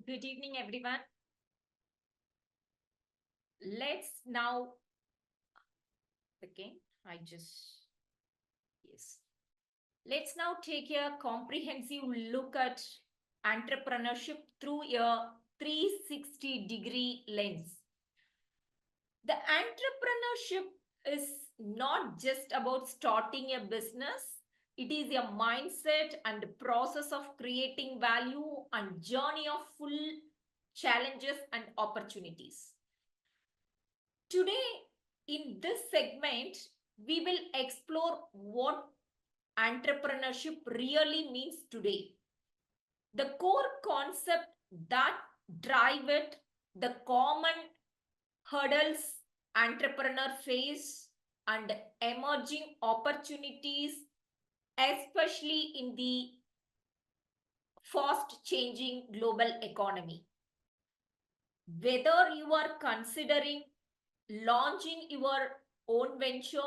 Good evening, everyone. Let's now, again, yes. Let's now take a comprehensive look at entrepreneurship through a 360-degree lens. The entrepreneurship is not just about starting a business. It is a mindset and process of creating value and journey of full challenges and opportunities. Today, in this segment, we will explore what entrepreneurship really means today, the core concept that drive it, the common hurdles entrepreneur face, and emerging opportunities, especially in the fast changing global economy. Whether you are considering launching your own venture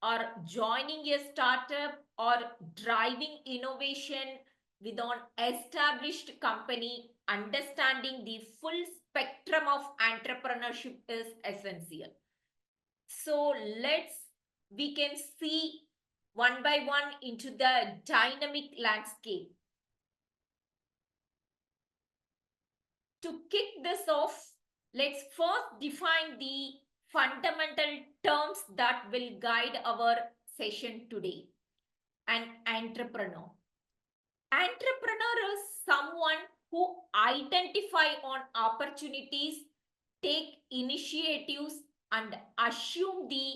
or joining a startup or driving innovation with an established company, understanding the full spectrum of entrepreneurship is essential. So we can see one by one into the dynamic landscape. To kick this off, let's first define the fundamental terms that will guide our session today. An entrepreneur. Entrepreneur is someone who identify on opportunities, take initiatives, and assume the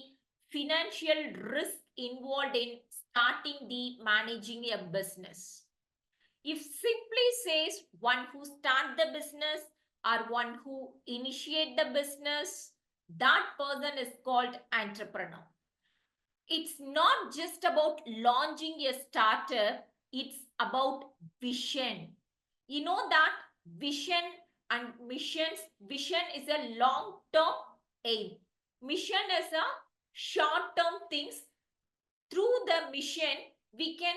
financial risk involved in starting the managing a business. If simply says one who start the business or one who initiate the business, that person is called entrepreneur. It's not just about launching a startup, it's about vision. You know that vision and missions, vision is a long-term aim. Mission is a short-term things. Through the mission, we can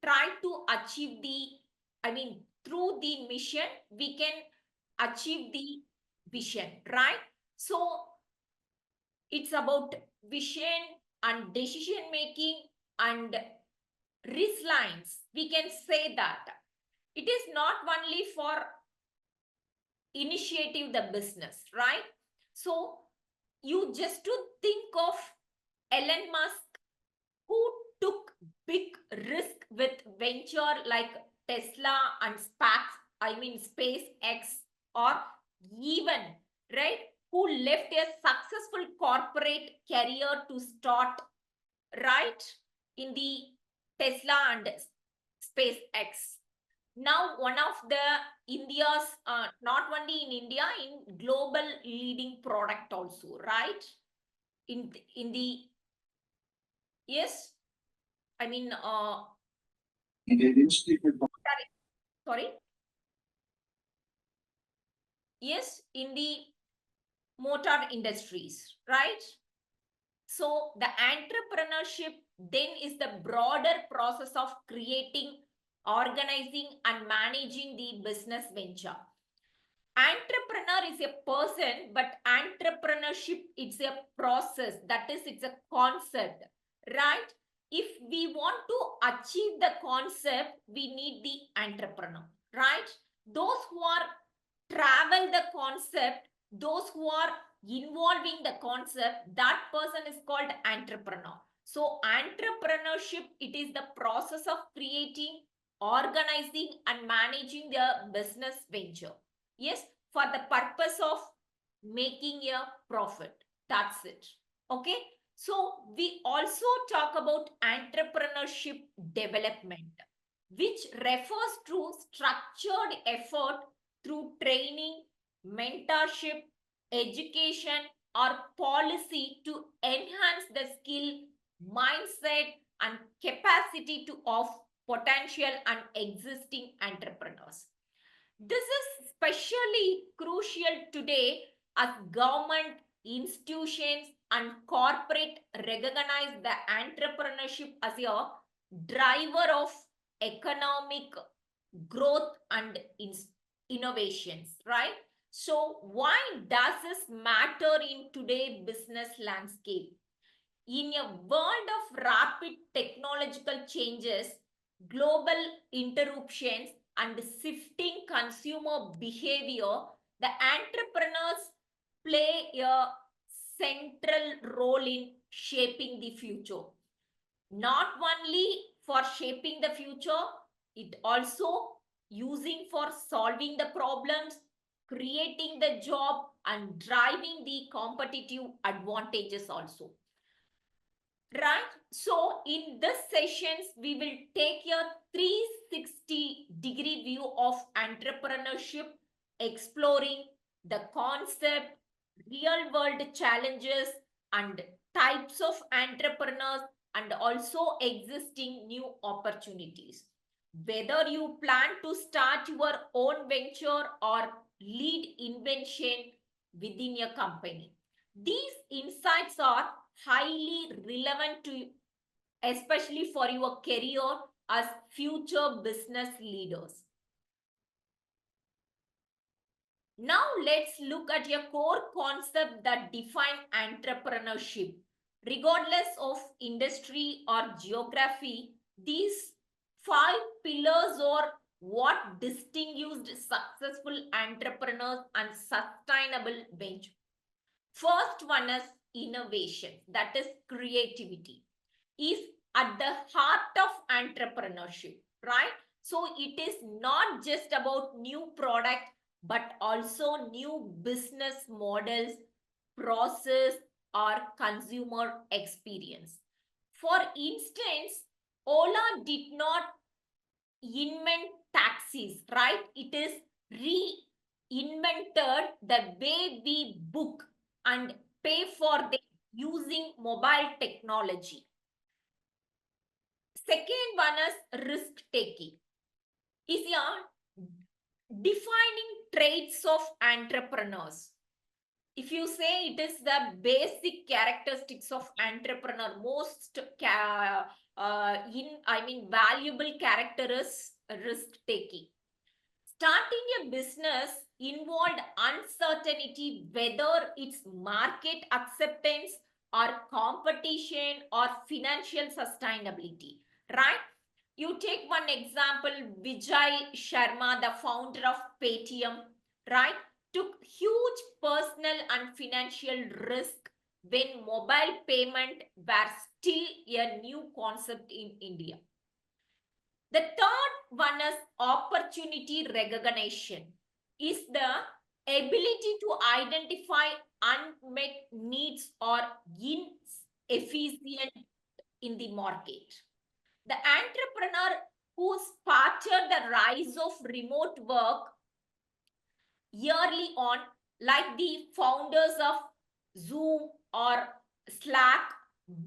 try to achieve through the mission, we can achieve the vision, right? So it's about vision and decision making and resilience. We can say that it is not only for initiative the business, right? So you just to think of Elon Musk, who took big risk with venture like Tesla and SpaceX, or even, right, who left a successful corporate career to start, right, in the Tesla and SpaceX. Now, one of the India's, not only in India, in global leading product also, right? In the, yes, I mean, sorry. Yes, in the motor industries, right? So the entrepreneurship then is the broader process of creating, organizing, and managing the business venture. Entrepreneur is a person, but entrepreneurship, it's a process. That is, it's a concept, right? If we want to achieve the concept, we need the entrepreneur, right? Those who are travel the concept, those who are involving the concept, that person is called entrepreneur. So entrepreneurship, it is the process of creating, organizing, and managing the business venture. Yes, for the purpose of making a profit. That's it. Okay. So we also talk about entrepreneurship development, which refers to structured effort through training, mentorship, education, or policy to enhance the skill, mindset, and capacity of potential and existing entrepreneurs. This is especially crucial today as government, institutions, and corporate recognize the entrepreneurship as a driver of economic growth and innovations, right? So why does this matter in today's business landscape? In a world of rapid technological changes, global interruptions, and shifting consumer behavior, the entrepreneurs play a central role in shaping the future. Not only for shaping the future, it also using for solving the problems, creating the job, and driving the competitive advantages also. Right. So in this sessions, we will take a 360-degree view of entrepreneurship, exploring the concept, real world challenges, and types of entrepreneurs, and also existing new opportunities. Whether you plan to start your own venture or lead invention within your company, these insights are highly relevant to especially for your career as future business leaders. Now let's look at a core concept that define entrepreneurship. Regardless of industry or geography, these 5 pillars are what distinguished successful entrepreneurs and sustainable venture. First one is innovation, that is creativity, is at the heart of entrepreneurship, right? So it is not just about new product, but also new business models, process, or consumer experience. For instance, Ola did not invent taxis, right? It is reinvented the way we book and pay for them using mobile technology. Second one is risk taking. Is a defining traits of entrepreneurs. If you say it is the basic characteristics of entrepreneur, most valuable character is risk taking. Starting a business involved uncertainty, whether it's market acceptance or competition or financial sustainability, right? You take one example, Vijay Sharma, the founder of Paytm, right? Took huge personal and financial risk when mobile payment were still a new concept in India. The third one is opportunity recognition, is the ability to identify unmet needs or inefficient in the market. The entrepreneur who spotted the rise of remote work yearly on, like the founders of Zoom or Slack,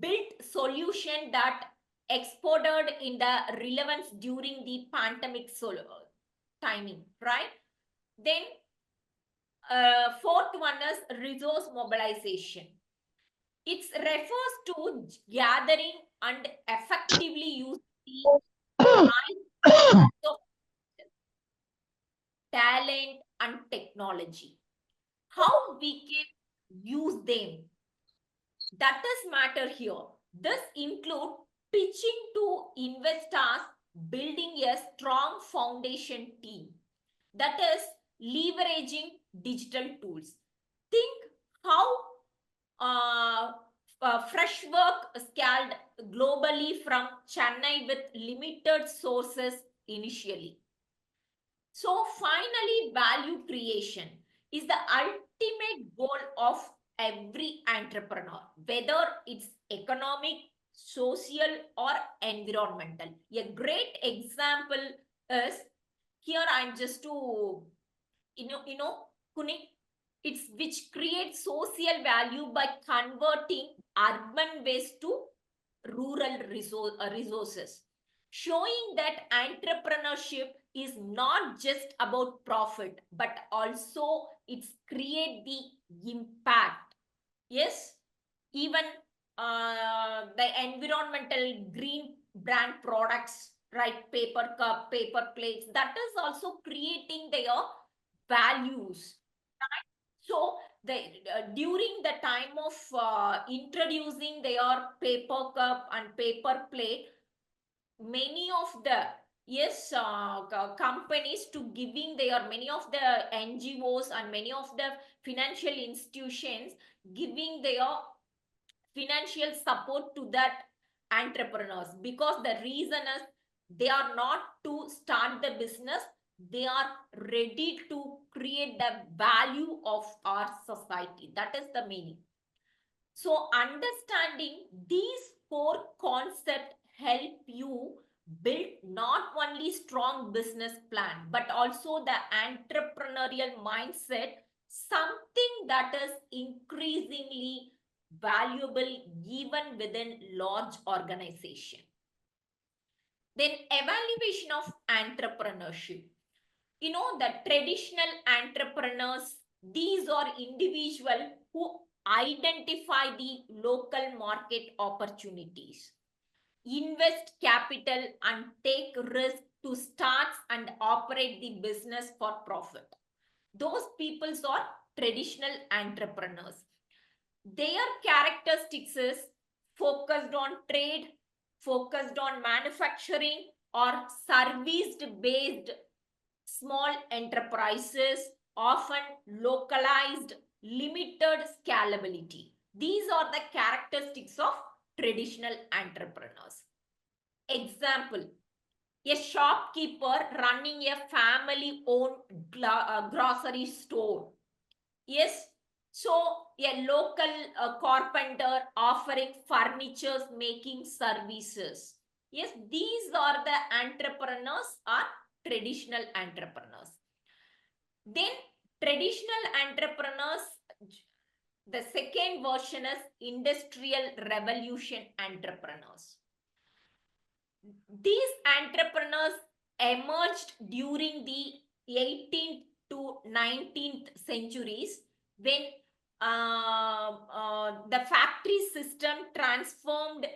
built solution that exploded in the relevance during the pandemic timing, right? Then fourth one is resource mobilization. It refers to gathering and effectively using the right of talent and technology. How we can use them, that is matter here. This include pitching to investors, building a strong foundation team, that is leveraging digital tools. Think how fresh work scaled globally from Chennai with limited sources initially. So finally, value creation is the ultimate goal of every entrepreneur, whether it's economic, social, or environmental. A great example is here. I'm just to Kunik, it's which creates social value by converting urban waste to rural resources, showing that entrepreneurship is not just about profit, but also it's create the impact. Yes, even the environmental green brand products, right? Paper cup, paper plates, that is also creating their values. Right? So during the time of introducing their paper cup and paper plate, many of the companies to giving their many of the NGOs and many of the financial institutions giving their financial support to that entrepreneurs, because the reason is they are not to start the business, they are ready to create the value of our society. That is the meaning. So understanding these four concepts help you build not only strong business plan but also the entrepreneurial mindset, something that is increasingly valuable even within large organization. Then evaluation of entrepreneurship. You know, the traditional entrepreneurs, these are individuals who identify the local market opportunities, invest capital and take risk to start and operate the business for profit. Those peoples are traditional entrepreneurs. Their characteristics is focused on trade, focused on manufacturing or service based small enterprises, often localized, limited scalability. These are the characteristics of traditional entrepreneurs. Example, a shopkeeper running a family owned grocery store. Yes, so a local carpenter offering furniture making services. Yes, these are the entrepreneurs or traditional entrepreneurs. Then traditional entrepreneurs, the second version is industrial revolution entrepreneurs. These entrepreneurs emerged during the 18th to 19th centuries when the factory system transformed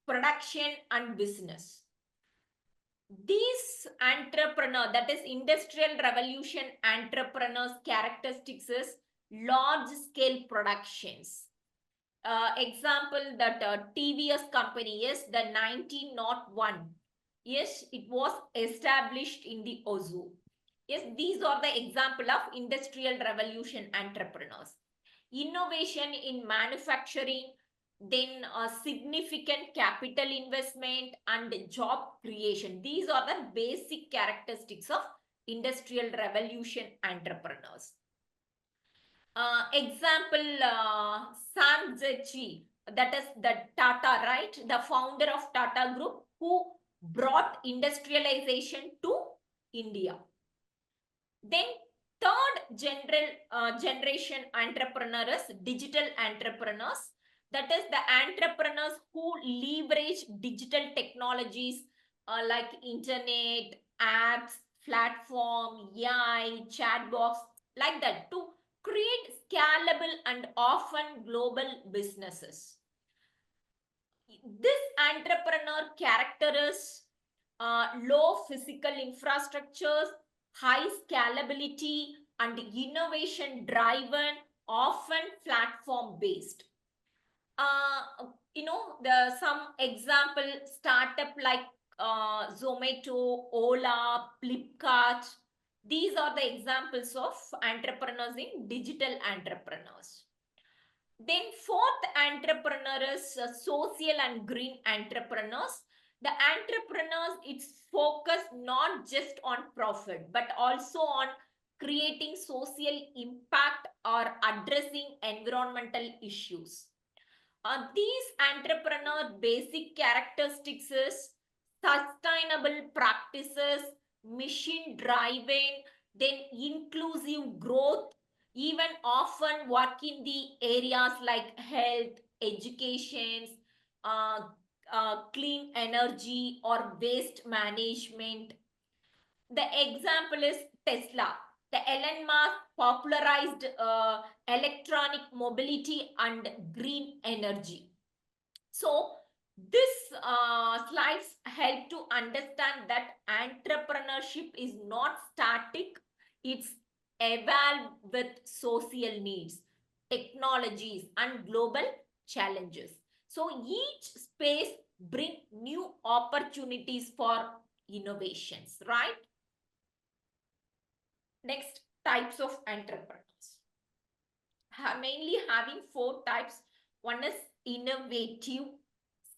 production and business. These entrepreneur, that is industrial revolution entrepreneurs characteristics is large scale productions. Example that TVS company, yes, the 1901, yes, it was established in the Ozu. Yes, these are the example of industrial revolution entrepreneurs. Innovation in manufacturing, then significant capital investment and job creation. These are the basic characteristics of industrial revolution entrepreneurs. Example, Sam Zechi, that is the Tata, right? The founder of Tata Group, who brought industrialization to India. Then third generation entrepreneur is digital entrepreneurs. That is the entrepreneurs who leverage digital technologies like internet, apps, platform, AI, chatbots, like that to create scalable and often global businesses. This entrepreneur character is low physical infrastructures, high scalability, and innovation driven, often platform based. Some example startup like Zomato, Ola, Flipkart. These are the examples of entrepreneurs in digital entrepreneurs. Then fourth entrepreneur is social and green entrepreneurs. The entrepreneurs, it's focused not just on profit, but also on creating social impact or addressing environmental issues. These entrepreneur basic characteristics is sustainable practices, mission driven, then inclusive growth, even often work in the areas like health, education, uh, clean energy or waste management. The example is Tesla. The Elon Musk popularized electronic mobility and green energy. So this slides help to understand that entrepreneurship is not static, it's evolve with social needs, technologies, and global challenges. So each space bring new opportunities for innovations, right? Next, types of entrepreneurs. Mainly having four types. One is innovative,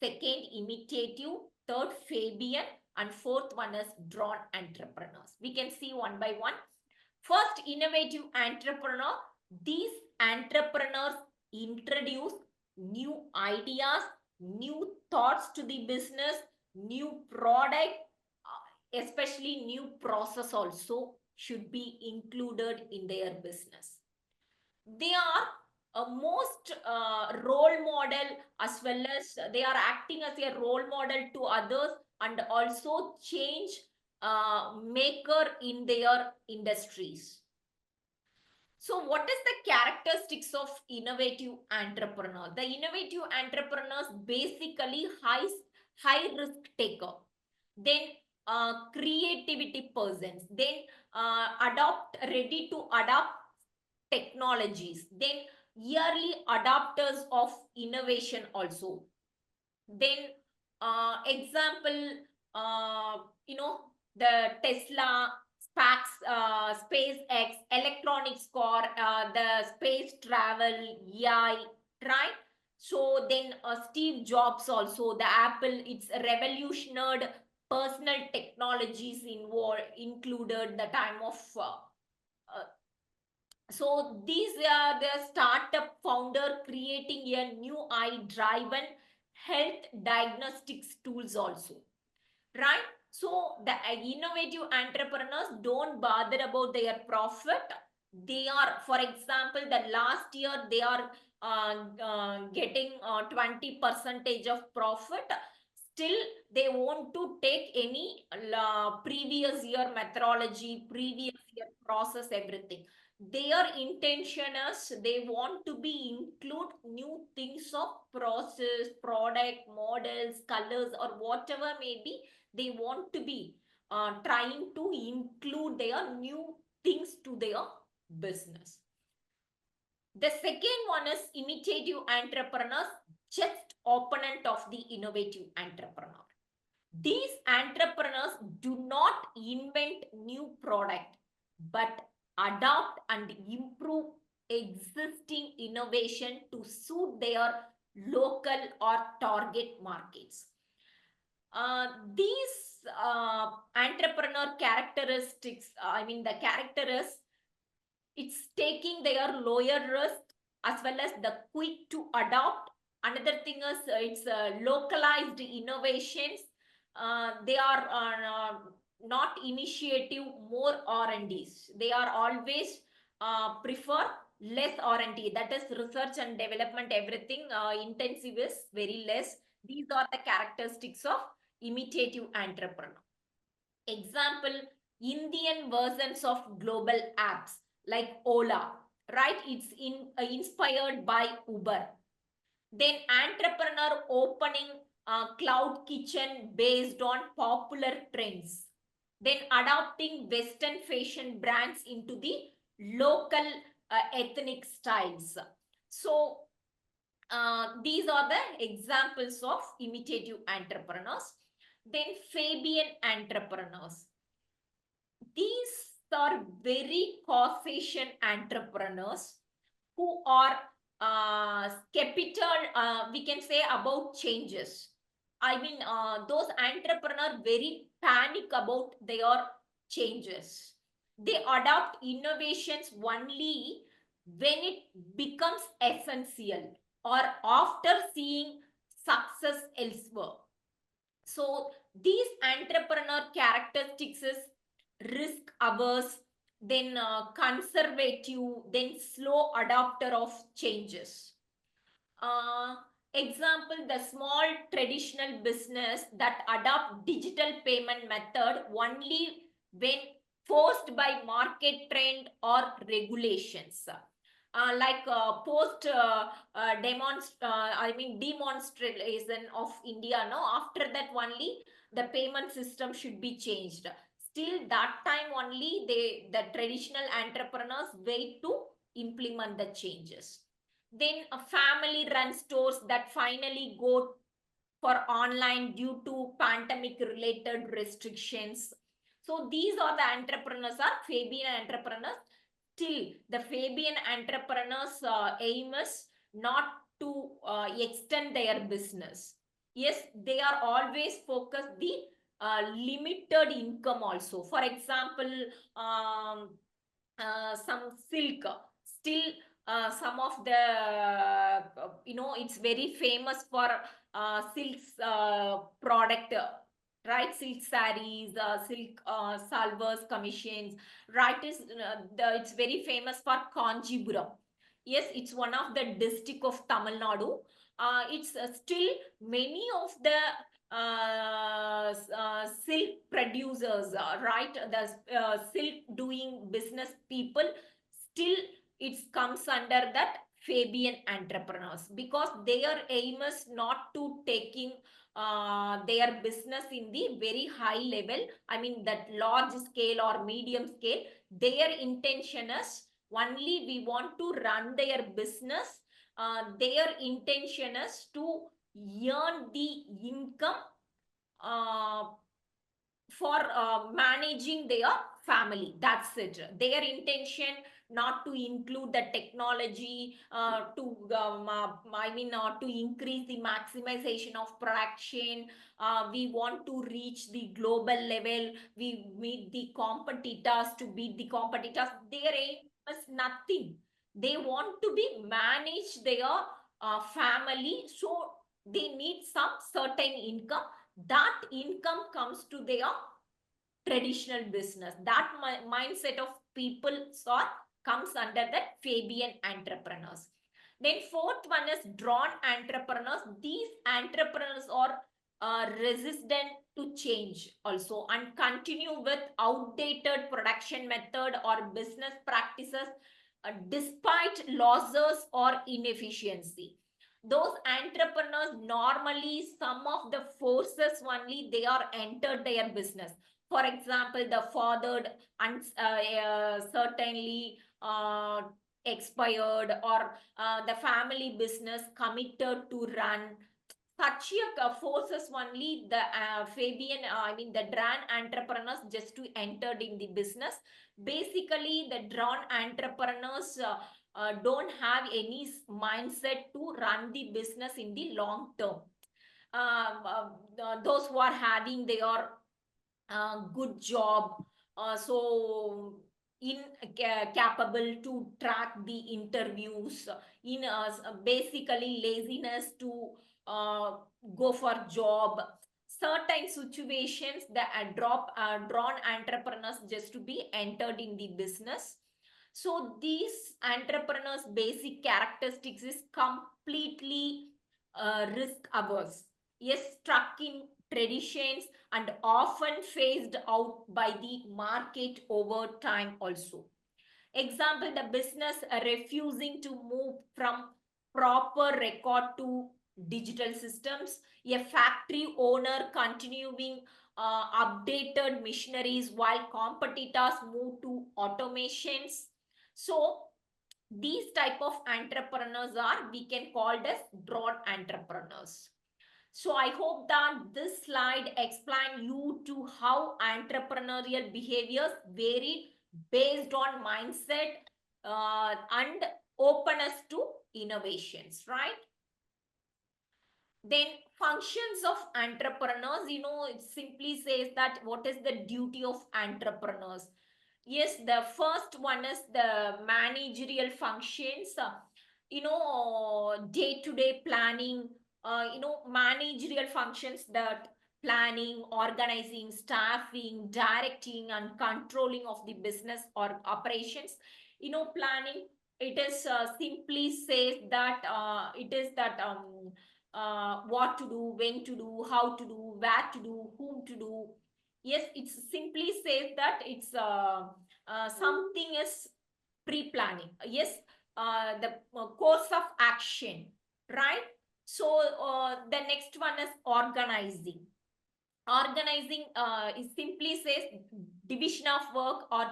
second imitative, third Fabian, and fourth one is drawn entrepreneurs. We can see one by one. First, innovative entrepreneur. These entrepreneurs introduce new ideas, new thoughts to the business, new product, especially new process also should be included in their business. They are a most role model, as well as they are acting as a role model to others, and also change maker in their industries. So what is the characteristics of innovative entrepreneur? The innovative entrepreneurs basically high risk taker, then creativity persons, then ready to adopt technologies, then yearly adopters of innovation also. Then example, you know, the Tesla, SpaceX, electronics core, the space travel, AI, right? So then Steve Jobs also, the Apple, it's revolutionized personal technologies involved, included the time of so these are the startup founder creating a new eye driven health diagnostics tools also, right? So the innovative entrepreneurs don't bother about their profit. They are, for example, the last year they are getting 20 percentage of profit. Still, they want to take any previous year methodology, previous year process, everything. Their intention is they want to be include new things of process, product, models, colors, or whatever may be. They want to be trying to include their new things to their business. The second one is imitative entrepreneurs, just opponent of the innovative entrepreneur. These entrepreneurs do not invent new product, but adopt and improve existing innovation to suit their local or target markets. These entrepreneur characteristics, the character is it's taking their lower risk as well as the quick to adopt. Another thing is it's localized innovations. They are not initiative, more R&Ds. They are always prefer less R&D. That is research and development, everything intensive is very less. These are the characteristics of imitative entrepreneur. Example, Indian versions of global apps like Ola, right? It's inspired by Uber. Then entrepreneur opening a cloud kitchen based on popular trends. Then adopting Western fashion brands into the local ethnic styles. So these are the examples of imitative entrepreneurs. Then Fabian entrepreneurs. These are very Caucasian entrepreneurs who are skeptical, we can say, about changes. Those entrepreneurs very panic about their changes. They adopt innovations only when it becomes essential or after seeing success elsewhere. So these entrepreneur characteristics is risk averse, then conservative, then slow adopter of changes. Uh, Example, the small traditional business that adopt digital payment method only when forced by market trend or regulations. Like post demonstration of India, no, after that only the payment system should be changed. Till that time only the traditional entrepreneurs wait to implement the changes. Then a family run stores that finally go for online due to pandemic related restrictions. So these are the entrepreneurs, are Fabian entrepreneurs. Still, the Fabian entrepreneurs aim is not to extend their business. Yes, they are always focused the limited income also. For example, um, some silk. Still, some of the it's very famous for silks product, right? Silk sarees, silk salvas, commissions, right? It's very famous for Kanjipuram. Yes, it's one of the district of Tamil Nadu. It's still many of the silk producers, right? The silk doing business people, still it comes under that Fabian entrepreneurs, because their aim is not to taking their business in the very high level, I mean that large scale or medium scale. Their intention is only we want to run their business. Their intention is to earn the income uh, for managing their family. That's it. Their intention not to include the technology to increase the maximization of production. We want to reach the global level. We meet the competitors to beat the competitors. Their aim is nothing. They want to be manage their family, so they need some certain income. That income comes to their traditional business. That mindset of people sort comes under that Fabian entrepreneurs. Then fourth one is drawn entrepreneurs. These entrepreneurs are resistant to change also and continue with outdated production method or business practices despite losses or inefficiency. Those entrepreneurs normally, some of the forces only they are entered their business. For example, the fathered certainly expired, or the family business committed to run. Such forces only the Fabian, I mean the drawn entrepreneurs just to entered in the business. Basically, the drawn entrepreneurs don't have any mindset to run the business in the long term. Those who are having their good job, so capable to track the interviews, in basically laziness to uh, go for job. Certain situations the drawn entrepreneurs just to be entered in the business. So these entrepreneurs basic characteristics is completely risk averse. Yes, stuck in traditions and often phased out by the market over time also. Example, the business refusing to move from proper record to digital systems, a factory owner continuing updated machineries while competitors move to automations. So these type of entrepreneurs are we can call as broad entrepreneurs. So I hope that this slide explain you to how entrepreneurial behaviors vary based on mindset and openness to innovations, right? Then functions of entrepreneurs, it simply says that what is the duty of entrepreneurs. Yes, the first one is the managerial functions, day-to-day planning, managerial functions, that planning, organizing, staffing, directing, and controlling of the business or operations. Planning, it is simply says that it is that what to do, when to do, how to do, where to do, whom to do. Yes, it simply says that it's something is pre-planning. Yes, the course of action, right? So the next one is organizing. Organizing is simply says division of work or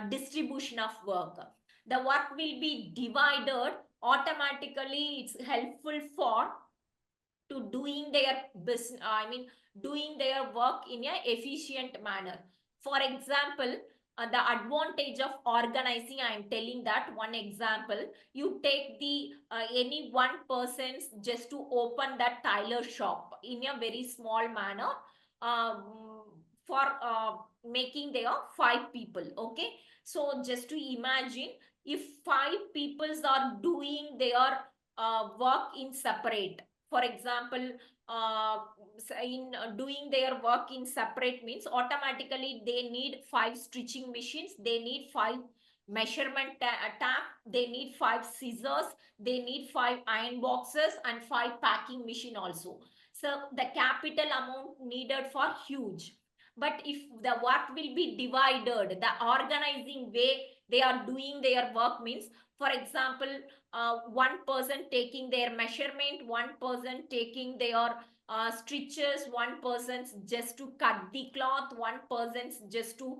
distribution of work. The work will be divided automatically. It's helpful for to doing their business, I mean, doing their work in a efficient manner. For example, the advantage of organizing, I am telling that one example. You take the any one person's just to open that tailor shop in a very small manner, um, for making there five people. Okay, so just to imagine, if five peoples are doing their work in separate. For example, in doing their work in separate means automatically they need five stitching machines, they need five measurement tap, they need five scissors, they need five iron boxes and five packing machine also. So the capital amount needed for huge. But if the work will be divided, the organizing way they are doing their work means, for example, one person taking their measurement, one person taking their stitches, one person's just to cut the cloth, one person's just to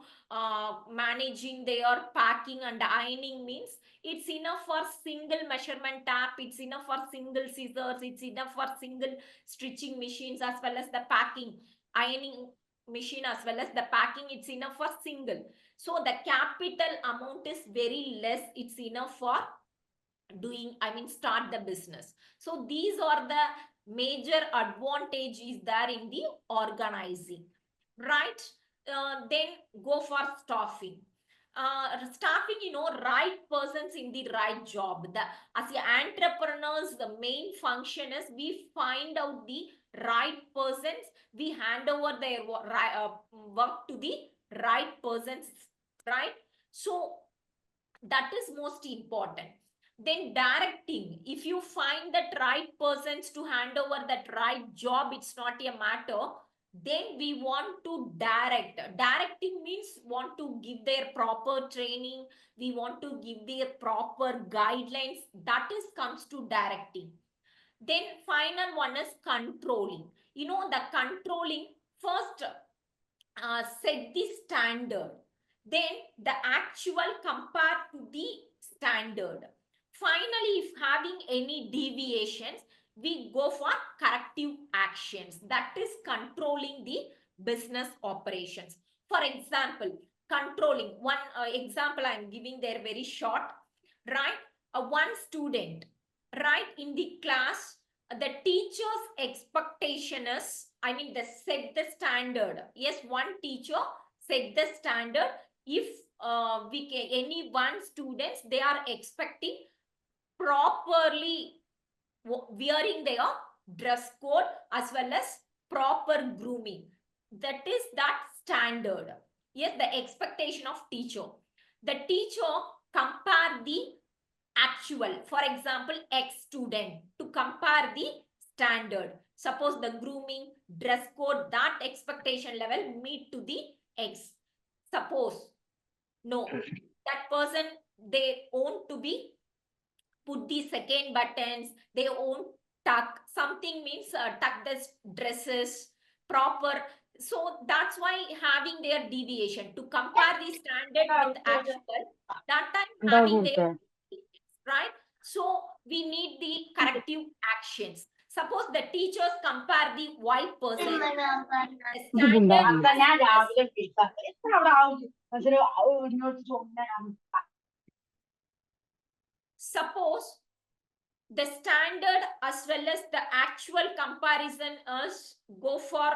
managing their packing and ironing means, it's enough for single measurement tap, it's enough for single scissors, it's enough for single stitching machines as well as the packing ironing machine as well as the packing, it's enough for single. So the capital amount is very less, it's enough for doing, I mean, start the business. So these are the major advantages there in the organizing, right? Then go for staffing. Staffing, right persons in the right job. As the entrepreneurs, the main function is we find out the right persons, we hand over their work to the right persons, right? So that is most important. Then directing, if you find that right persons to hand over that right job, it's not a matter, then we want to direct. Directing means want to give their proper training, we want to give their proper guidelines, that is comes to directing. Then final one is controlling. The controlling, first set the standard, then the actual compared to the standard. Finally, if having any deviations, we go for corrective actions, that is controlling the business operations. For example, controlling one example I am giving there very short, right? One student, right, in the class, the teacher's expectation is, I mean, they set the standard. Yes, one teacher set the standard. If we can, any one students, they are expecting properly wearing their dress code as well as proper grooming. That is that standard. Yes, the expectation of teacher. The teacher compare the actual, for example, X student to compare the standard. Suppose the grooming, dress code, that expectation level meet to the X. Suppose no, that person, they want to be put the second buttons, they won't tuck, something means tuck the dresses proper. So that's why having their deviation to compare the standard with actual, that time having their, right? So we need the corrective actions. Suppose the teachers compare the white person, the standard suppose the standard as well as the actual comparison is go for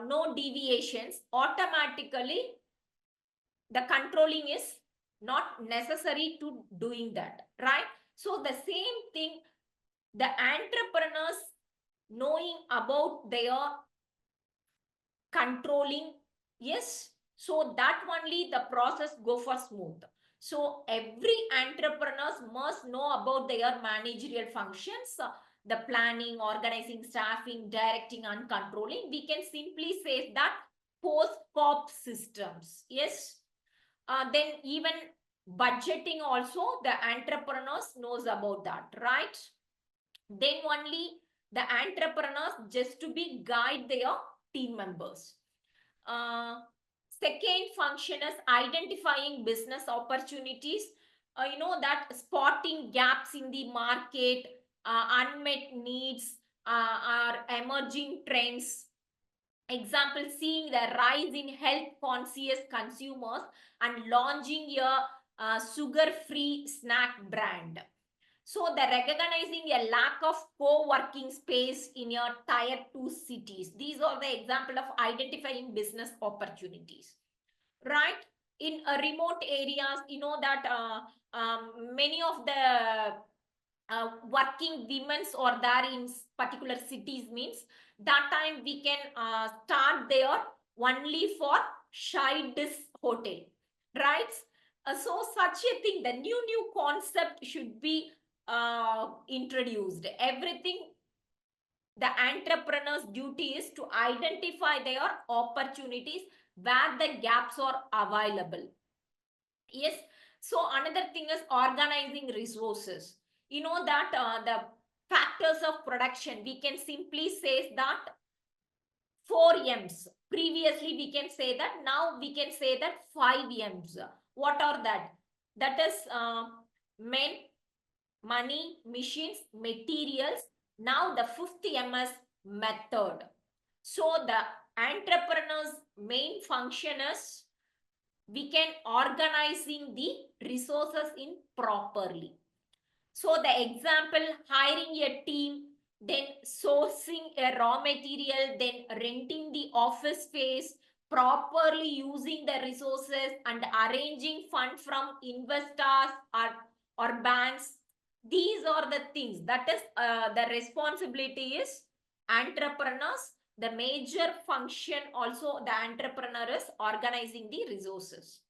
no deviations, automatically the controlling is not necessary to doing that, right? So the same thing, the entrepreneurs knowing about their controlling, yes, so that only the process go for smooth. So every entrepreneurs must know about their managerial functions, the planning, organizing, staffing, directing and controlling. We can simply say that post-COP systems. Yes. Then even budgeting also the entrepreneurs knows about that, right? Then only the entrepreneurs just to be guide their team members. Second function is identifying business opportunities. That spotting gaps in the market, unmet needs, or emerging trends. Example, seeing the rise in health conscious consumers and launching a sugar-free snack brand. So the recognizing a lack of co-working space in your tier 2 cities. These are the example of identifying business opportunities, right? In remote areas, that many of the working women's or there in particular cities, means that time we can start there only for Shidis hotel, right? So such a thing, the new concept should be introduced. Everything, the entrepreneur's duty is to identify their opportunities where the gaps are available. Yes. So another thing is organizing resources. That the factors of production, we can simply say that 4 M's. Previously, we can say that. Now we can say that 5 M's. What are that? That is men, money, machines, materials. Now the fifth M is method. So the entrepreneur's main function is we can organizing the resources in properly. So the example, hiring a team, then sourcing a raw material, then renting the office space, properly using the resources and arranging fund from investors or banks. These are the things that is the responsibility is entrepreneurs. The major function also the entrepreneur is organizing the resources.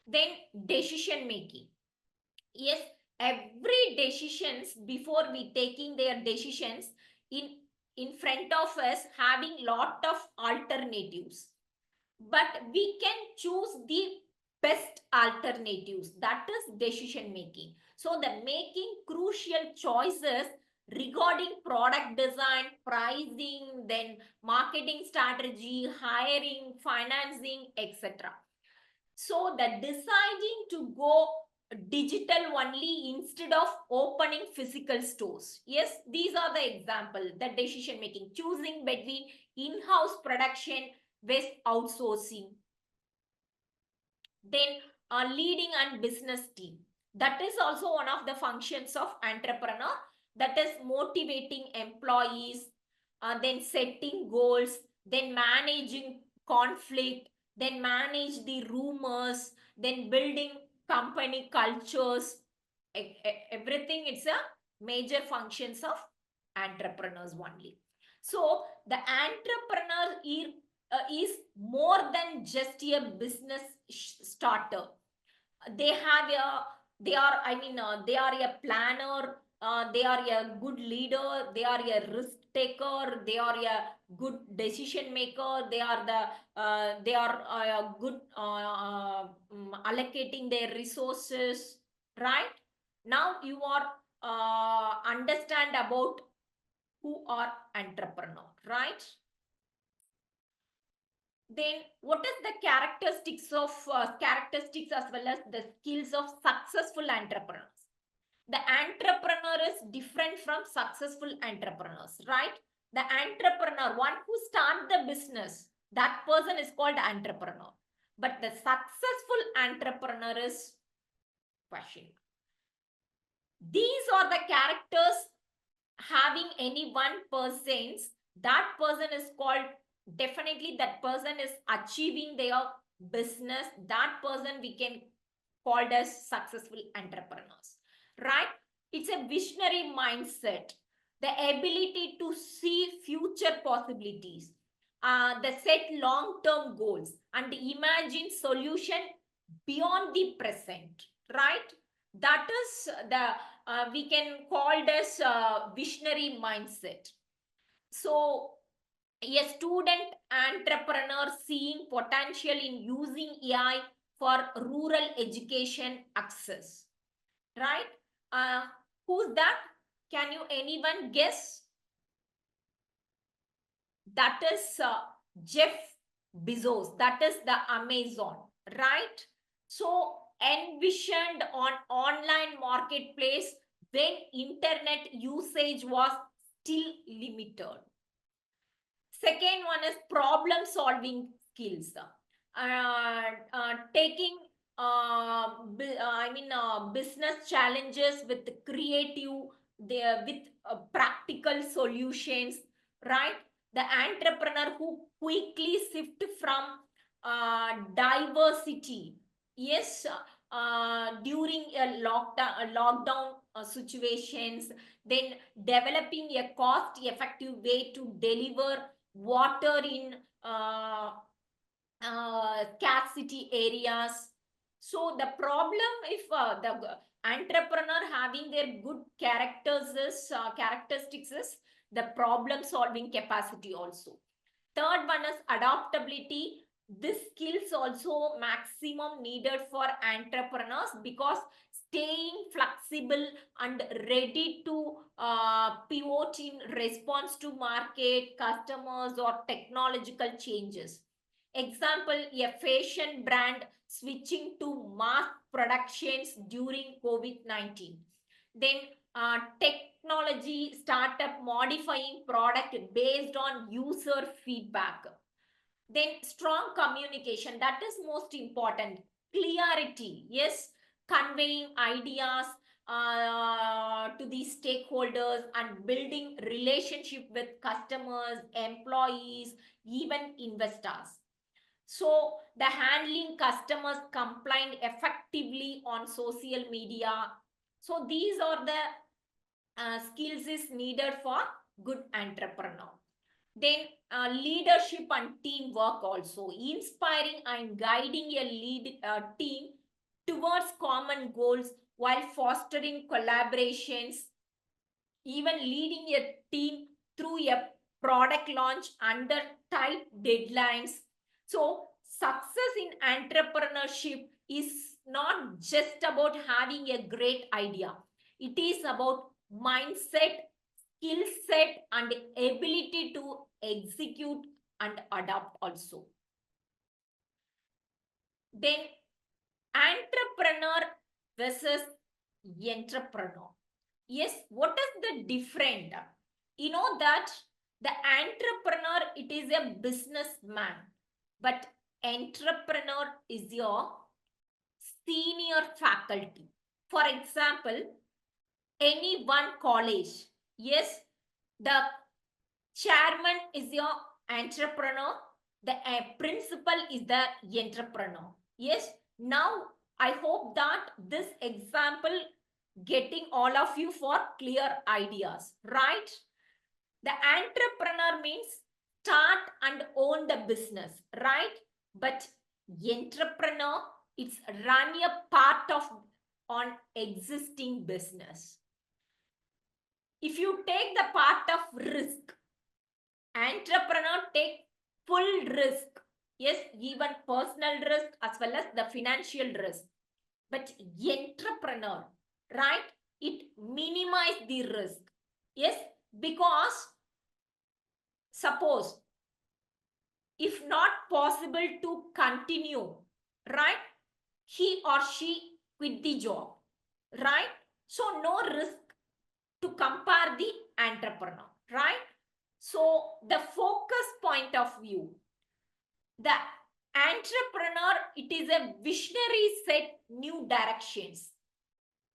Then decision making. Yes, every decisions, before we taking their decisions, in front of us having lot of alternatives, but we can choose the best alternatives. That is decision making. So the making crucial choices regarding product design, pricing, then marketing strategy, hiring, financing, etc. So the deciding to go digital only instead of opening physical stores. Yes, these are the example, the decision making, choosing between in-house production with outsourcing. Then leading and business team. That is also one of the functions of entrepreneur. That is motivating employees, then setting goals, then managing conflict, then manage the rumors, then building company cultures. Everything, it's a major functions of entrepreneurs only. So the entrepreneur is more than just a business starter. They have a, they are, they are a planner, they are a good leader, they are a risk taker, they are a good decision maker, they are a good allocating their resources, right? Now you are understand about who are entrepreneur, right? Then what is the characteristics as well as the skills of successful entrepreneurs? The entrepreneur is different from successful entrepreneurs, right? The entrepreneur, one who starts the business, that person is called entrepreneur. But the successful entrepreneur is question. These are the characters having any one person's, that person is called, definitely that person is achieving their business, that person we can called as successful entrepreneurs, right? It's a visionary mindset, the ability to see future possibilities, the set long-term goals and imagine solution beyond the present, right? That is the we can call this visionary mindset. So a student entrepreneur seeing potential in using AI for rural education access, right? Who's that? Can you anyone guess? That is Jeff Bezos, that is the Amazon, right? So envisioned on online marketplace when internet usage was still limited. Second one is problem solving skills. Taking business challenges with creative, with practical solutions, right? The entrepreneur who quickly shift from diversity, yes, during a lockdown situations, then developing a cost effective way to deliver water in scarcity areas. So the problem, if the entrepreneur having their good characteristics is the problem solving capacity also. Third one is adaptability. This skills also maximum needed for entrepreneurs because staying flexible and ready to pivot in response to market, customers, or technological changes. Example, a fashion brand switching to mass productions during COVID-19. Then technology startup modifying product based on user feedback. Then strong communication, that is most important. Clarity, yes, conveying ideas to the stakeholders and building relationship with customers, employees, even investors. So the handling customers complaint effectively on social media. So these are the skills is needed for good entrepreneur. Then leadership and teamwork also, inspiring and guiding a team towards common goals while fostering collaborations, even leading a team through a product launch under tight deadlines. So success in entrepreneurship is not just about having a great idea. It is about mindset, skill set, and ability to execute and adapt also. Then entrepreneur versus entrepreneur. Yes, what is the difference? You know that the entrepreneur, it is a businessman, but entrepreneur is your senior faculty. For example, any one college, yes, the chairman is your entrepreneur, the principal is the entrepreneur. Yes, now I hope that this example getting all of you for clear ideas, right? The entrepreneur means start and own the business, right? But entrepreneur, it's run a part of on existing business. If you take the part of risk, entrepreneur take full risk. Yes, even personal risk as well as the financial risk. But entrepreneur, right? It minimize the risk. Yes, because suppose if not possible to continue, right? He or she quit the job, right? So no risk to compare the entrepreneur, right? So the focus point of view, the entrepreneur, it is a visionary set new directions.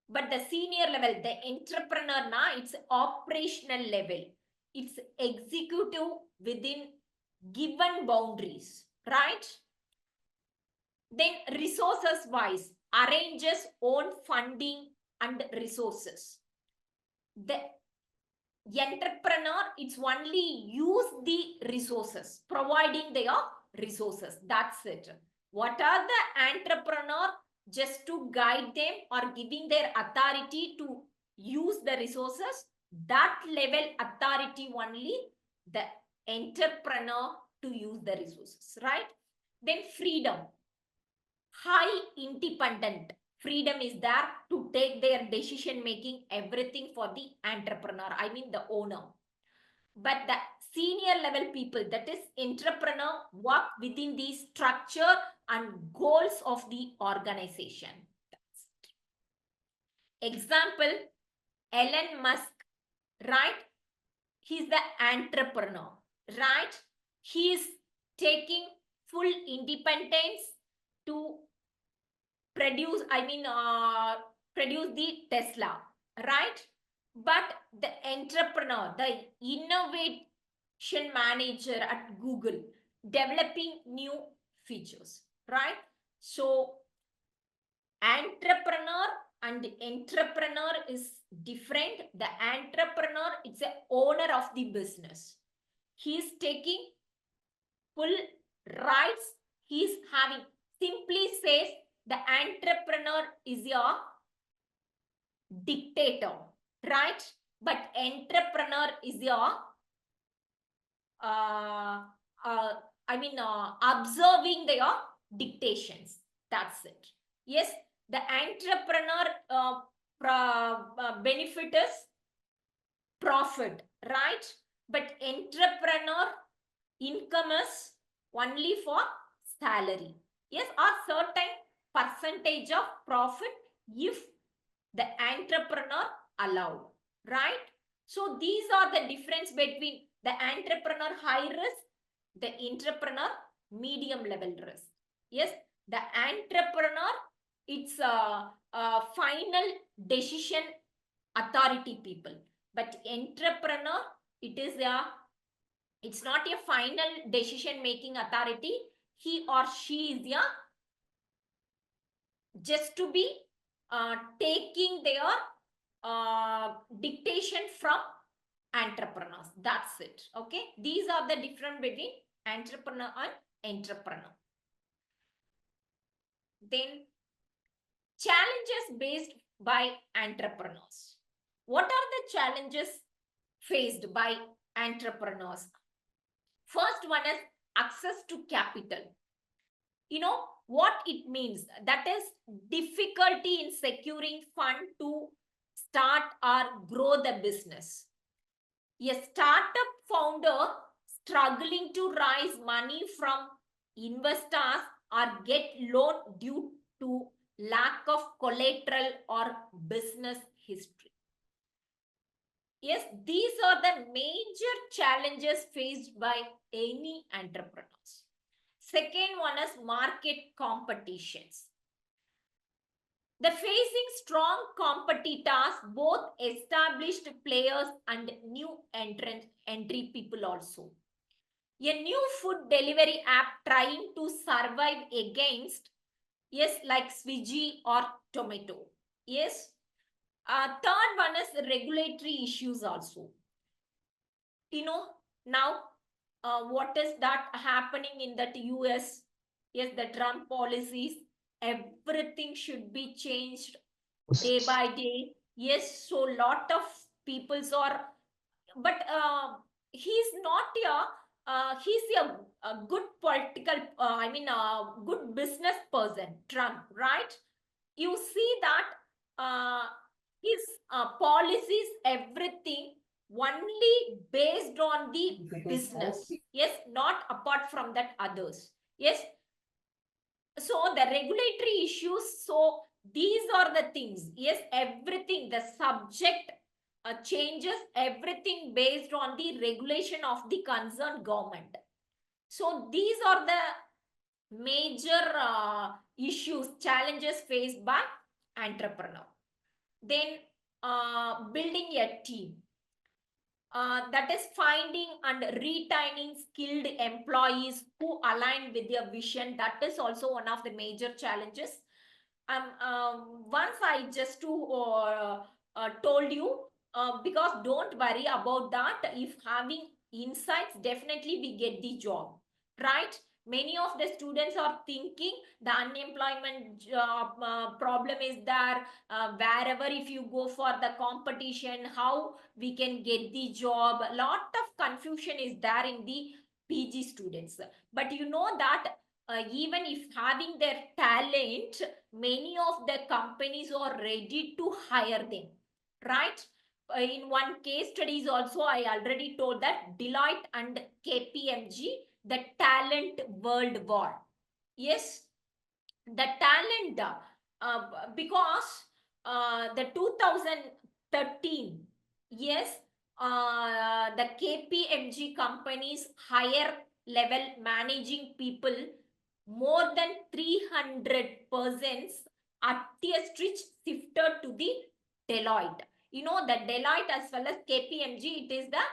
But the senior level, the entrepreneur, it's operational level. It's executive within given boundaries, right? Then resources wise, arranges own funding and resources. The entrepreneur, it's only use the resources, providing their resources. That's it. What are the entrepreneur? Just to guide them or giving their authority to use the resources. That level authority only the entrepreneur to use the resources, right? Then freedom, high independent. Freedom is there to take their decision making, everything for the entrepreneur, I mean the owner. But the senior level people, that is entrepreneur, work within the structure and goals of the organization. Example, Elon Musk, right? He's the entrepreneur, right? He is taking full independence to produce, produce the Tesla, right? But the entrepreneur, the innovation manager at Google, developing new features, right? So entrepreneur and entrepreneur is different. The entrepreneur is a owner of the business. He is taking full rights. He is having, simply says, the entrepreneur is your dictator, right? But entrepreneur is your observing their dictations. That's it. Yes, the entrepreneur benefit is profit, right? But entrepreneur income is only for salary. Yes, or certain percentage of profit if the entrepreneur allowed, right? So these are the difference between the entrepreneur high risk, the entrepreneur medium level risk. Yes, the entrepreneur, it's a final decision authority people, but entrepreneur, it's not a final decision making authority. He or she is just to be taking their dictation from entrepreneurs. That's it. Okay. These are the difference between entrepreneur and entrepreneur. Then challenges based by entrepreneurs. What are the challenges faced by entrepreneurs? First one is access to capital. You know what it means? That is difficulty in securing fund to start or grow the business. A startup founder struggling to raise money from investors or get loan due to lack of collateral or business history. Yes, these are the major challenges faced by any entrepreneurs. Second one is market competitions. The facing strong competitors, both established players and new entry people also. A new food delivery app trying to survive against, yes, like Swiggy or Tomato. Yes. Third one is regulatory issues also. You know, now what is that happening in that US? Yes, the Trump policies, everything should be changed day by day. Yes, so lot of peoples are, but he's not he's a good political, good business person, Trump, right? You see that his policies, everything only based on the business. Yes, not apart from that others. Yes, so the regulatory issues, so these are the things. Yes, everything, the subject changes, everything based on the regulation of the concerned government. So these are the major issues, challenges faced by entrepreneur. Then building a team. That is finding and retaining skilled employees who align with their vision. That is also one of the major challenges. Once I just told you, because don't worry about that. If having insights, definitely we get the job, right? Many of the students are thinking the unemployment job problem is there. Wherever if you go for the competition, how we can get the job? A lot of confusion is there in the PG students. But you know that even if having their talent, many of the companies are ready to hire them, right? in one case studies also, I already told that Deloitte and KPMG, the talent world war. Yes, the talent, because the 2013, yes, the KPMG companies higher level managing people more than 300 persons at a stretch shifted to the Deloitte. You know, the Deloitte as well as KPMG, it is the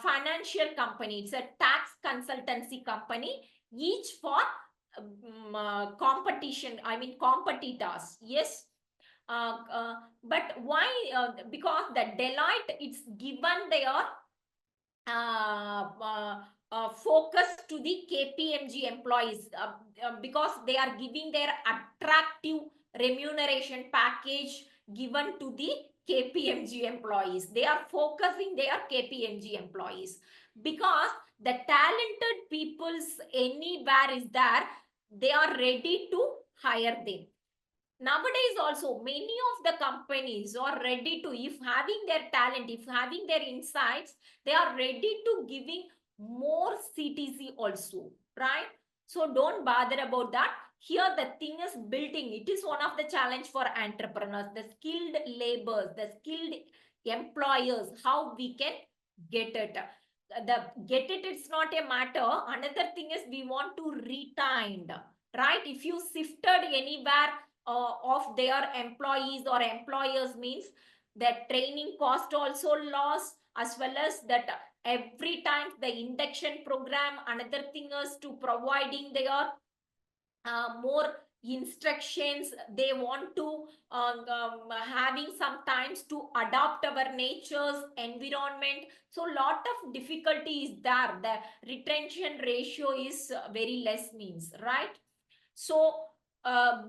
financial company. It's a tax consultancy company, each for competition, I mean competitors. Yes. But why? Because the Deloitte, it's given their focus to the KPMG employees, because they are giving their attractive remuneration package given to the KPMG employees. They are focusing their KPMG employees because the talented peoples anywhere is there, they are ready to hire them. Nowadays also many of the companies are ready to, if having their talent, if having their insights, they are ready to giving more CTC also, right? So don't bother about that. Here the thing is building, it is one of the challenge for entrepreneurs, the skilled laborers, the skilled employers, how we can get it. The get it, it's not a matter. Another thing is we want to retain, right? If you shifted anywhere of their employees or employers, means the training cost also loss, as well as that every time the induction program. Another thing is to providing their more instructions. They want to having sometimes to adopt our nature's environment. So lot of difficulty is there. The retention ratio is very less means, right? So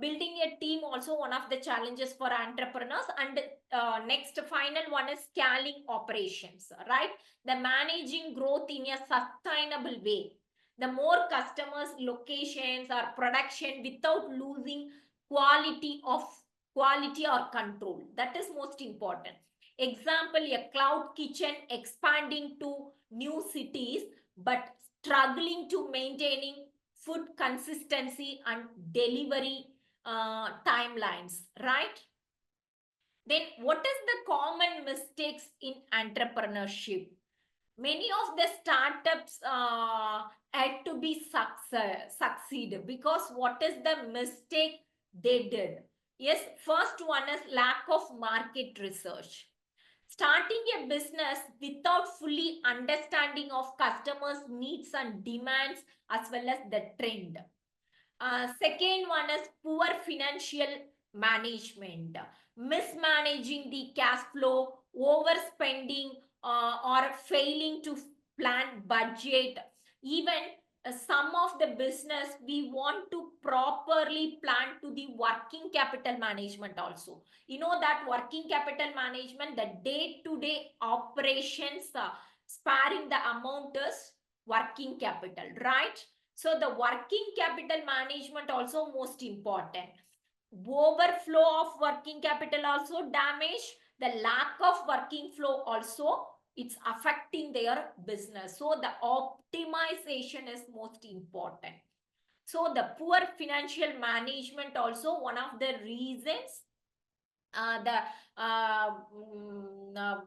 building a team also one of the challenges for entrepreneurs. And next final one is scaling operations, right? The managing growth in a sustainable way, the more customers, locations or production without losing quality of quality or control, that is most important. Example, a cloud kitchen expanding to new cities but struggling to maintaining food consistency and delivery timelines, right? Then what is the common mistakes in entrepreneurship? Many of the startups had to be succeed because what is the mistake they did? Yes, first one is lack of market research. Starting a business without fully understanding of customers' needs and demands as well as the trend. Second one is poor financial management, mismanaging the cash flow, overspending, or failing to plan budget. Even some of the business, we want to properly plan to the working capital management also. You know that working capital management, the day-to-day operations, sparing the amount is working capital, right? So the working capital management also most important. Overflow of working capital also damage. The lack of working flow also, it's affecting their business. So the optimization is most important. So the poor financial management also one of the reasons the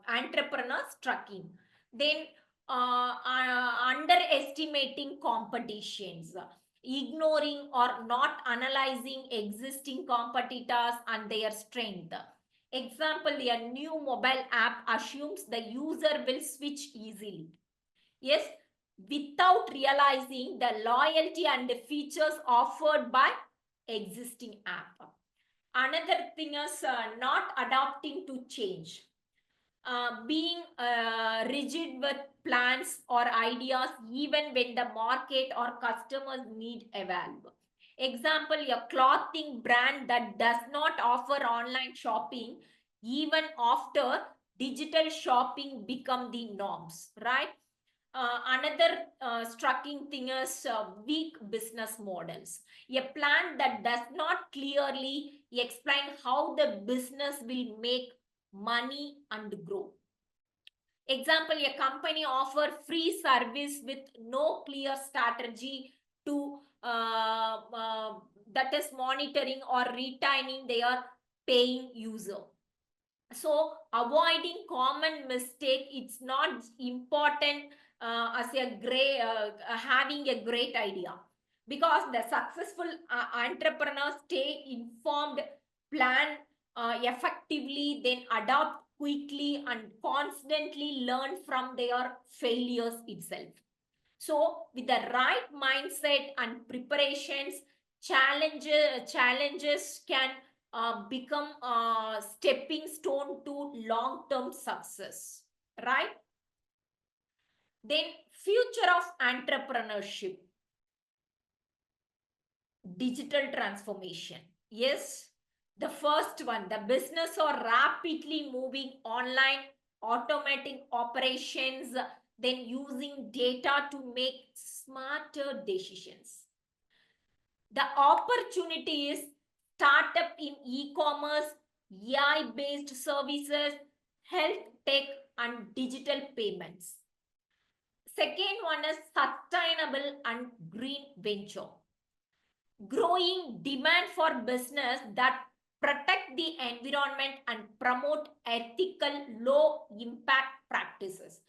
entrepreneurs trucking. Then underestimating competitions, ignoring or not analyzing existing competitors and their strength. Example, a new mobile app assumes the user will switch easily. Yes, without realizing the loyalty and the features offered by existing app. Another thing is not adapting to change, being rigid with plans or ideas even when the market or customers need evolve. Example, a clothing brand that does not offer online shopping even after digital shopping become the norms, right? Another striking thing is weak business models. A plan that does not clearly explain how the business will make money and grow. Example, a company offer free service with no clear strategy to that is monitoring or retaining their paying user. So avoiding common mistake, it's not important as a great having a great idea, because the successful entrepreneurs stay informed, plan effectively, then adapt quickly and constantly learn from their failures itself. So with the right mindset and preparations, challenges can become a stepping stone to long-term success, right? Then future of entrepreneurship, digital transformation. Yes, the first one, the business are rapidly moving online, automating operations, then using data to make smarter decisions. The opportunity is startup in e-commerce, AI-based services, health tech, and digital payments. Second one is sustainable and green venture. Growing demand for business that protect the environment and promote ethical low impact practices,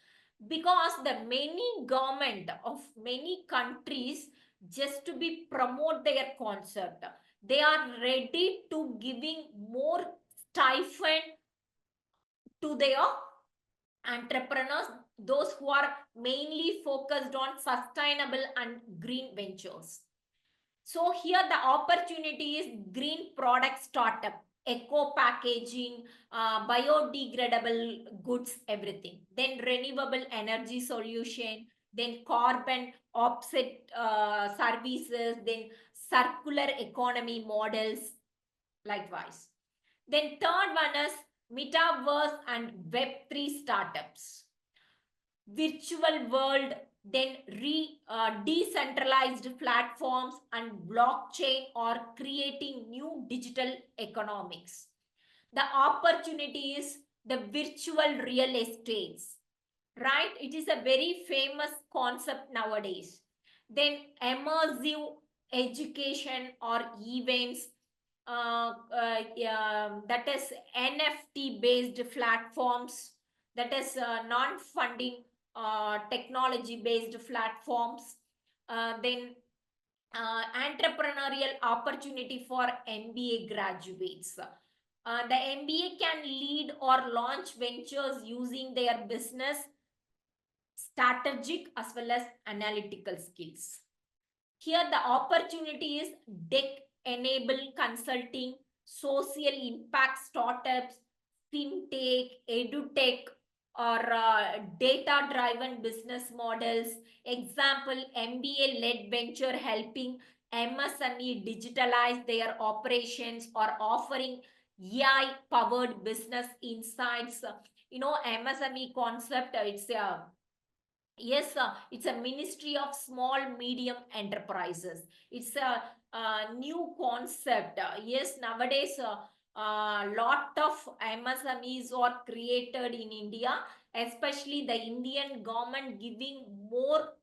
because the many government of many countries, just to be promote their concept, they are ready to giving more stipend to their entrepreneurs, those who are mainly focused on sustainable and green ventures. So here the opportunity is green product startup, eco packaging, biodegradable goods, everything. Then renewable energy solution, then carbon offset services, then circular economy models, likewise. Then third one is metaverse and Web3 startups, virtual world, then decentralized platforms and blockchain are creating new digital economics. The opportunity is the virtual real estates, right? It is a very famous concept nowadays. Then immersive education or events, that is NFT based platforms, that is non-funding technology based platforms. Then entrepreneurial opportunity for MBA graduates. The MBA can lead or launch ventures using their business strategic as well as analytical skills. Here the opportunity is tech-enabled consulting, social impact startups, fintech, edutech, or data-driven business models. Example, MBA-led venture helping MSME digitalize their operations or offering AI-powered business insights. MSME concept, it's a yes, it's a ministry of small medium enterprises. It's a new concept. Yes, nowadays lot of MSMEs are created in India, especially the Indian government giving more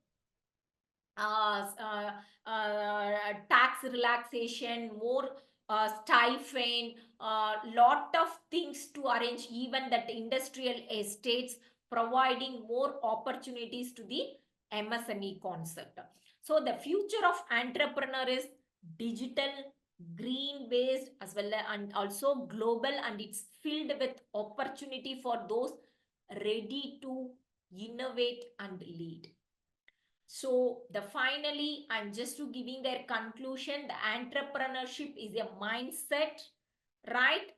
tax relaxation, more stipend, lot of things to arrange, even that industrial estates providing more opportunities to the MSME concept. So the future of entrepreneur is digital, green based as well and also global, and it's filled with opportunity for those ready to innovate and lead. So the finally, I'm just to giving their conclusion. The entrepreneurship is a mindset, right?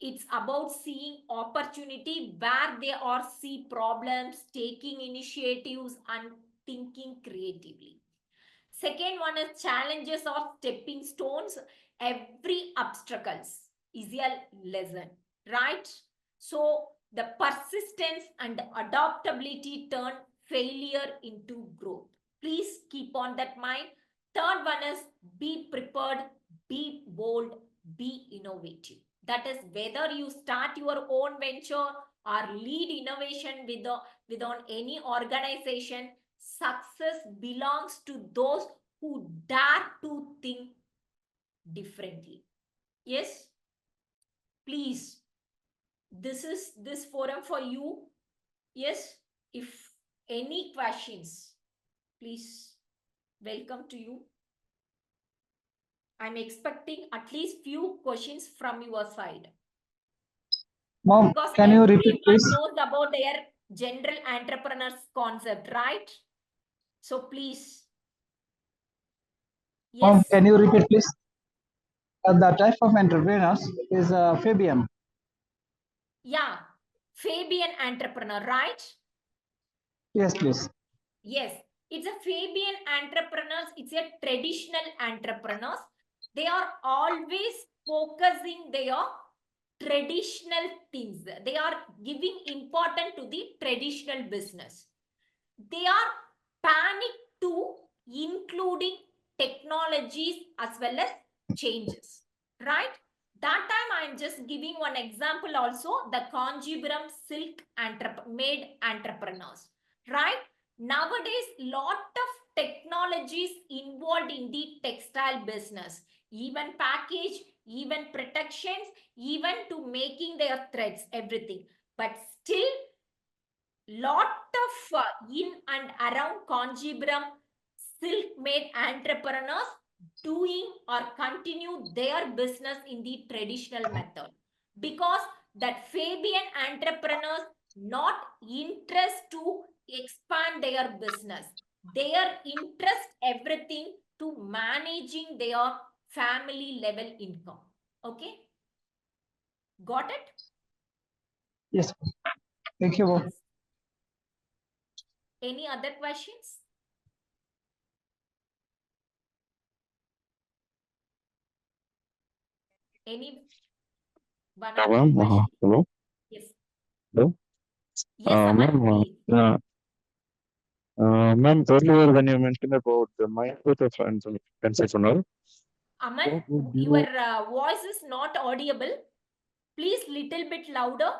It's about seeing opportunity where they are see problems, taking initiatives and thinking creatively. Second one is challenges or stepping stones. Every obstacles is a lesson, right? So the persistence and adaptability turn failure into growth. Please keep on that mind. Third one is be prepared, be bold, be innovative. That is whether you start your own venture or lead innovation with on any organization, success belongs to those who dare to think differently. Yes, please, this is this forum for you. Yes, if any questions, please, welcome to you. I'm expecting at least few questions from your side. Mom, Because can you repeat, everyone please? knows about their general entrepreneurs concept, right? So please. Mom, Yes. can you repeat, please? The type of entrepreneurs is Fabian. Yeah. Fabian entrepreneur, right? Yes, please. Yes. It's a Fabian entrepreneurs. It's a traditional entrepreneurs. They are always focusing their traditional things. They are giving importance to the traditional business. They are panic to including technologies as well as changes, right? That time I'm just giving one example also, the Conjuburum silk made entrepreneurs, right? Nowadays, lot of technologies involved in the textile business, even package, even protections, even to making their threads, everything. But still, lot of in and around Conjuburum silk made entrepreneurs doing or continue their business in the traditional method, because that Fabian entrepreneurs not interest to expand their business, their interest everything to managing their family level income. Okay, got it? Yes. Thank you, Mom. Yes. Any other questions? Any one or two Ma'am, questions? hello. Yes. Hello. Yes, Aman, Ma'am, please. ma'am, earlier when you mentioned about the mindset of entrepreneur, Aman, what would your you, voice is not audible. Please little bit louder.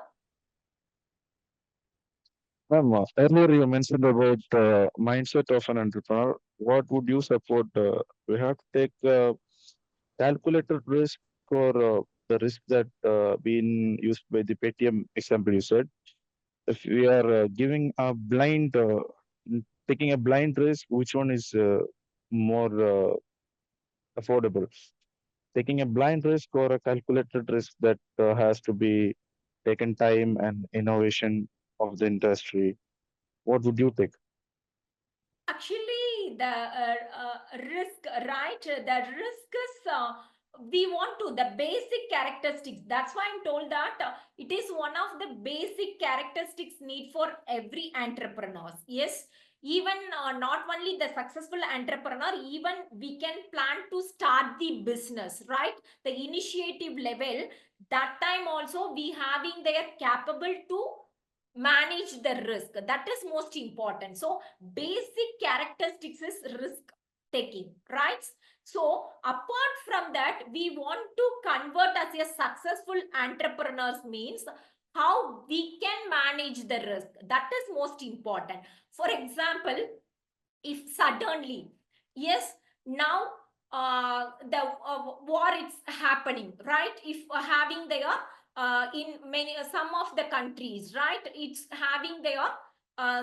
ma'am, earlier you mentioned about mindset of an entrepreneur. What would you support? We have to take calculated risk or the risk that been used by the Paytm example you said. If we are giving a blind, taking a blind risk, which one is more affordable? Taking a blind risk or a calculated risk that has to be taken time and innovation of the industry? What would you take? Actually, the risk, right? The risk is we want to the basic characteristics. That's why I'm told that it is one of the basic characteristics need for every entrepreneur. Yes, even not only the successful entrepreneur, even we can plan to start the business, right? The initiative level. That time also we having they are capable to manage the risk. That is most important. So basic characteristics is risk taking, right? So apart from that, we want to convert as a successful entrepreneurs means how we can manage the risk. That is most important. For example, if suddenly, yes, now the war is happening, right? If having their in many some of the countries, right, it's having their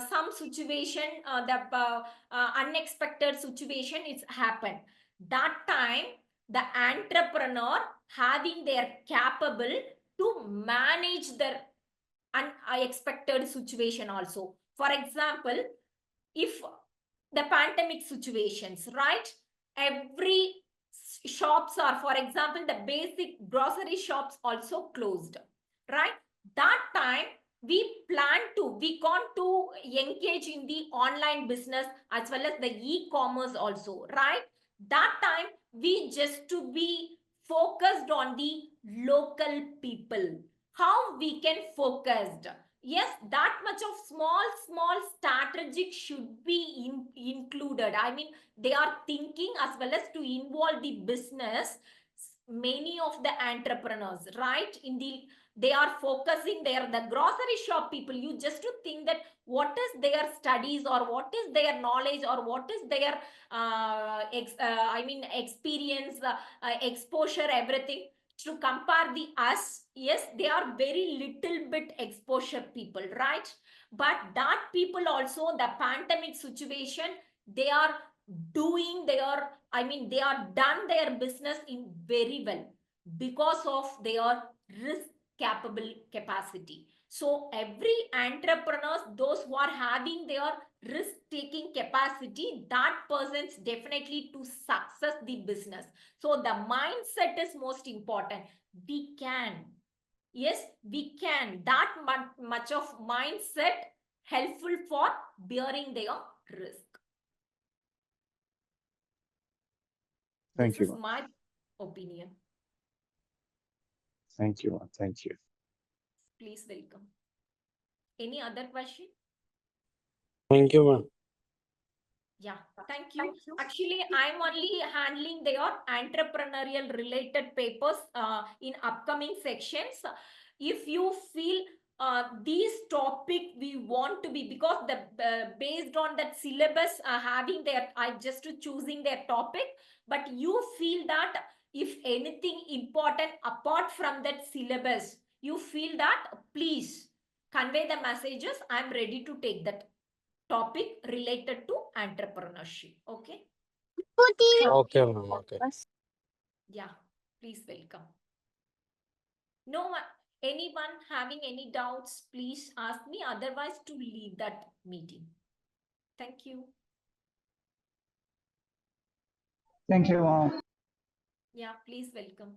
some situation, the unexpected situation it's happened. That time the entrepreneur having their capable to manage the unexpected situation also. For example, if the pandemic situations, right? Every shops are, for example, the basic grocery shops also closed, right? That time we plan to, we want to engage in the online business as well as the e-commerce also, right? That time we just to be focused on the local people. How we can focused? Yes, that much of small strategic should be included. I mean, they are thinking as well as to involve the business many of the entrepreneurs, right? They are focusing there, the grocery shop people, you just to think that what is their studies or what is their knowledge or what is their experience, exposure, everything to compare the us. Yes, they are very little bit exposure people, right? But that people also, the pandemic situation, they are doing their, they are done their business in very well because of their risk capable capacity. So every entrepreneurs, those who are having their risk taking capacity, that person's definitely to success the business. So the mindset is most important. We can, yes, we can, that much of mindset helpful for bearing their risk. Thank This you, is my opinion. thank you, thank you. Please welcome. Any other question? Thank you, ma'am. Yeah, thank you. Actually, I'm only handling their entrepreneurial related papers in upcoming sections. If you feel these topic we want to be, because the based on that syllabus having their, I just choosing their topic, but you feel that if anything important apart from that syllabus, you feel that, please convey the messages. I'm ready to take that topic related to entrepreneurship. Okay. Okay, ma'am. Okay. Yeah, please welcome. No one, anyone having any doubts, please ask me. Otherwise, to leave that meeting. Thank you. Thank you. Yeah, please welcome.